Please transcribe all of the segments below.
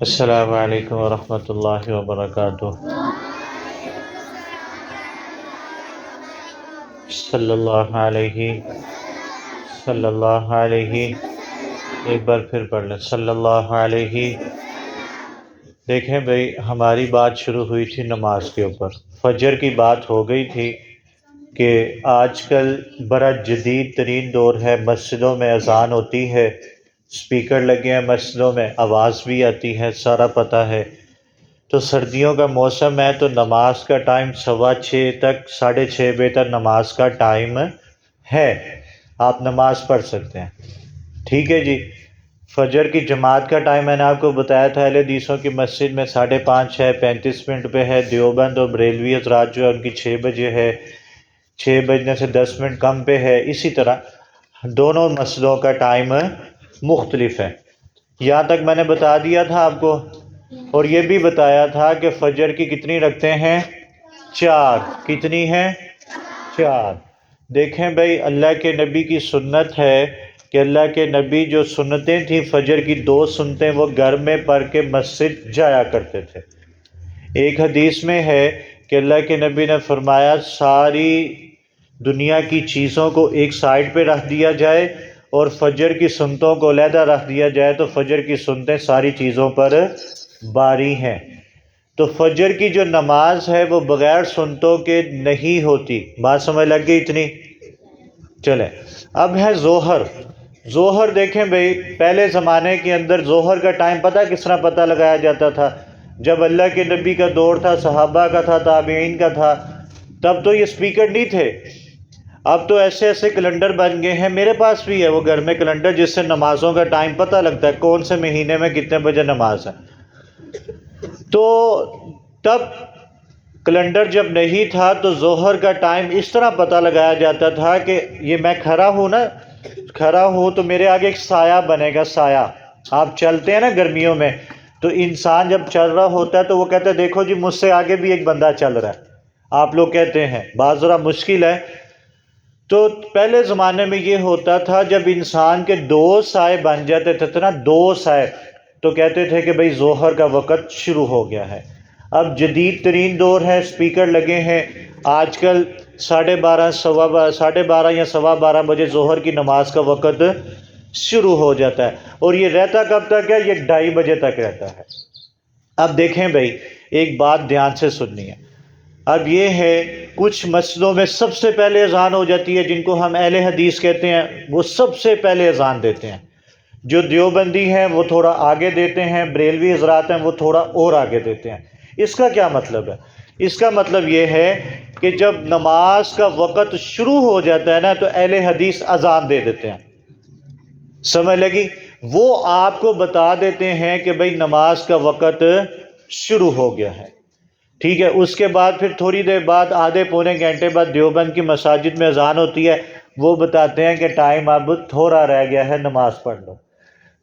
السلام علیکم ورحمۃ اللہ وبرکاتہ۔ صلی اللہ علیہ صلی اللہ علیہ، ایک بار پھر پڑھ لیں، صلی اللہ علیہ۔ دیکھیں بھائی، ہماری بات شروع ہوئی تھی نماز کے اوپر، فجر کی بات ہو گئی تھی کہ آج کل بڑا جدید ترین دور ہے، مسجدوں میں اذان ہوتی ہے، اسپیکر لگے ہیں مسجدوں میں، آواز بھی آتی ہے، سارا پتہ ہے۔ تو سردیوں کا موسم ہے تو نماز کا ٹائم 6:15 تک، 6:30 بجے تک نماز کا ٹائم ہے، آپ نماز پڑھ سکتے ہیں، ٹھیک ہے جی۔ فجر کی جماعت کا ٹائم میں نے آپ کو بتایا تھا، اہل حدیثوں کی مسجد میں 5:30 ہے، 35 منٹ پہ ہے، دیوبند اور بریلوی حضرات جو ہے ان کی 6 بجے ہے، 6 بجنے سے 10 منٹ کم پہ ہے۔ اسی طرح دونوں مسجدوں کا ٹائم مختلف ہے، یہاں تک میں نے بتا دیا تھا آپ کو۔ اور یہ بھی بتایا تھا کہ فجر کی کتنی رکعتیں ہیں؟ 4۔ کتنی ہیں؟ 4۔ دیکھیں بھائی، اللہ کے نبی کی سنت ہے کہ اللہ کے نبی جو سنتیں تھیں فجر کی 2 سنتیں وہ گھر میں پڑھ کے مسجد جایا کرتے تھے۔ ایک حدیث میں ہے کہ اللہ کے نبی نے فرمایا ساری دنیا کی چیزوں کو ایک سائڈ پہ رکھ دیا جائے اور فجر کی سنتوں کو علیحدہ رکھ دیا جائے تو فجر کی سنتیں ساری چیزوں پر باری ہیں۔ تو فجر کی جو نماز ہے وہ بغیر سنتوں کے نہیں ہوتی، بات سمجھ لگ گئی اتنی؟ چلیں اب ہے ظہر۔ ظہر دیکھیں بھئی، پہلے زمانے کے اندر ظہر کا ٹائم پتہ کس طرح پتہ لگایا جاتا تھا؟ جب اللہ کے نبی کا دور تھا، صحابہ کا تھا، تابعین کا تھا، تب تو یہ سپیکر نہیں تھے، اب تو ایسے ایسے کیلنڈر بن گئے ہیں، میرے پاس بھی ہے وہ گھر میں کیلنڈر جس سے نمازوں کا ٹائم پتہ لگتا ہے، کون سے مہینے میں کتنے بجے نماز ہے۔ تو تب کیلنڈر جب نہیں تھا تو ظہر کا ٹائم اس طرح پتہ لگایا جاتا تھا کہ یہ میں کھڑا ہوں نا، کھڑا ہوں تو میرے آگے ایک سایہ بنے گا، سایہ۔ آپ چلتے ہیں نا گرمیوں میں تو انسان جب چل رہا ہوتا ہے تو وہ کہتا ہے دیکھو جی مجھ سے آگے بھی ایک بندہ چل رہا ہے، آپ لوگ کہتے ہیں، بات ذرا مشکل ہے۔ تو پہلے زمانے میں یہ ہوتا تھا جب انسان کے 2 سائے بن جاتے تھے نا، 2 سائے، تو کہتے تھے کہ بھئی ظہر کا وقت شروع ہو گیا ہے۔ اب جدید ترین دور ہے، سپیکر لگے ہیں، آج کل 12:30 یا 12:15 بجے ظہر کی نماز کا وقت شروع ہو جاتا ہے، اور یہ رہتا کب تک ہے؟ یہ 2:30 بجے تک رہتا ہے۔ اب دیکھیں بھئی، ایک بات دھیان سے سننی ہے۔ اب یہ ہے کچھ مسجدوں میں سب سے پہلے اذان ہو جاتی ہے، جن کو ہم اہل حدیث کہتے ہیں، وہ سب سے پہلے اذان دیتے ہیں۔ جو دیوبندی ہیں وہ تھوڑا آگے دیتے ہیں، بریلوی حضرات ہیں وہ تھوڑا اور آگے دیتے ہیں۔ اس کا کیا مطلب ہے؟ اس کا مطلب یہ ہے کہ جب نماز کا وقت شروع ہو جاتا ہے نا تو اہل حدیث اذان دے دیتے ہیں، سمجھ لگی؟ وہ آپ کو بتا دیتے ہیں کہ بھئی نماز کا وقت شروع ہو گیا ہے، ٹھیک ہے۔ اس کے بعد پھر تھوڑی دیر بعد، آدھے پونے گھنٹے بعد دیوبند کی مساجد میں اذان ہوتی ہے، وہ بتاتے ہیں کہ ٹائم اب تھوڑا رہ گیا ہے، نماز پڑھ لو۔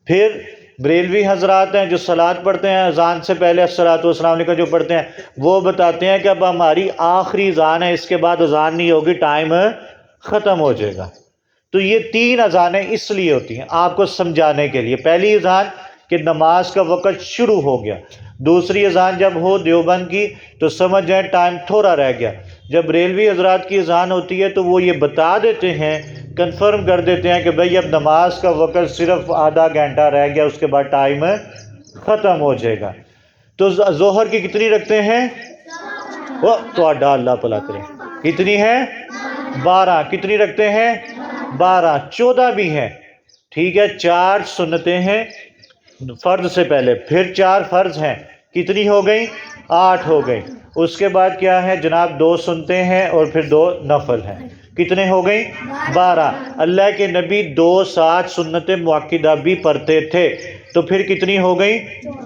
پھر بریلوی حضرات ہیں جو صلاۃ پڑھتے ہیں اذان سے پہلے، الصلاۃ والسلام علیکم جو پڑھتے ہیں، وہ بتاتے ہیں کہ اب ہماری آخری اذان ہے، اس کے بعد اذان نہیں ہوگی، ٹائم ختم ہو جائے گا۔ تو یہ 3 اذانیں اس لیے ہوتی ہیں آپ کو سمجھانے کے لیے۔ پہلی اذان کہ نماز کا وقت شروع ہو گیا، دوسری اذان جب ہو دیوبند کی تو سمجھ جائیں ٹائم تھوڑا رہ گیا۔ جب بریلوی حضرات کی اذان ہوتی ہے تو وہ یہ بتا دیتے ہیں، کنفرم کر دیتے ہیں کہ بھئی اب نماز کا وقت صرف آدھا گھنٹہ رہ گیا، اس کے بعد ٹائم ختم ہو جائے گا۔ تو ظہر کی کتنی رکھتے ہیں؟ وہ تو اللہ بھلا کرے، کتنی ہیں؟ 12۔ کتنی رکھتے ہیں؟ 12۔ 14 بھی ہیں، ٹھیک ہے۔ 4 سنتیں ہیں فرض سے پہلے، پھر 4 فرض ہیں، کتنی ہو گئیں؟ 8 ہو گئیں۔ اس کے بعد کیا ہے جناب؟ 2 سنتیں ہیں اور پھر 2 نفل ہیں، کتنے ہو گئیں؟ 12۔ اللہ کے نبی 2 ساتھ سنت مؤکدہ بھی پڑھتے تھے، تو پھر کتنی ہو گئیں؟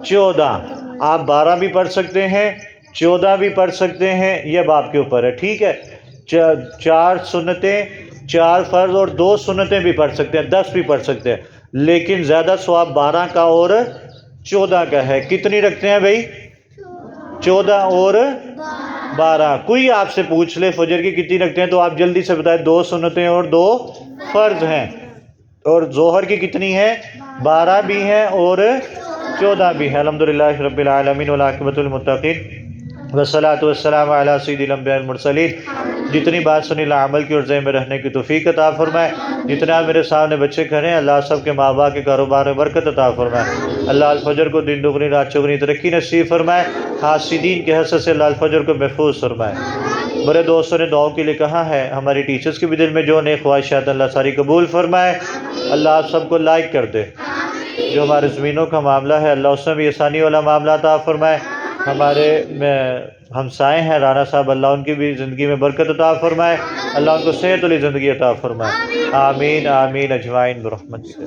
14۔ آپ 12 بھی پڑھ سکتے ہیں، 14 بھی پڑھ سکتے ہیں، یہ اب آپ کے اوپر ہے، ٹھیک ہے۔ 4 سنتیں، 4 فرض اور 2 سنتیں بھی پڑھ سکتے ہیں، 10 بھی پڑھ سکتے ہیں، لیکن زیادہ ثواب 12 کا اور 14 کا ہے۔ کتنی رکھتے ہیں بھائی؟ 14 اور 12۔ کوئی آپ سے پوچھ لے فجر کی کتنی رکھتے ہیں تو آپ جلدی سے بتائیں، 2 سنتیں اور 2 فرض ہیں۔ اور ظہر کی کتنی ہے؟ 12 بھی ہیں اور 14 بھی ہے۔ الحمدللہ رب العالمین والعاقبۃ للمتقین والصلاۃ والسلام علی سید الانبیاء المرسلین۔ جتنی بات سنی اللہ عمل کی اور ذہن میں رہنے کی توفیق عطا فرمائے۔ جتنے آج میرے سامنے بچے کھڑے ہیں اللہ سب کے ماں باپ کے کاروبار میں برکت عطا فرمائے۔ اللہ الفجر کو دن دگنی رات چگنی ترقی نصیب فرمائے۔ حاسدین کے حسد سے اللہ الفجر کو محفوظ فرمائے۔ بڑے دوستوں نے دعاؤں کے لیے کہا ہے، ہماری ٹیچرز کے بھی دل میں جو نیک خواہشات اللہ ساری قبول فرمائے۔ اللہ آپ سب کو لائک کر دے۔ جو ہمارے زمینوں کا معاملہ ہے اللہ اس میں بھی آسانی والا معاملہ عطا فرمائے۔ ہمارے ہمسائے ہیں رانا صاحب، اللہ ان کی بھی زندگی میں برکت عطا فرمائے۔ اللہ ان کو صحت والی زندگی عطا فرمائے۔ آمین آمین اجمعین برحمت سے۔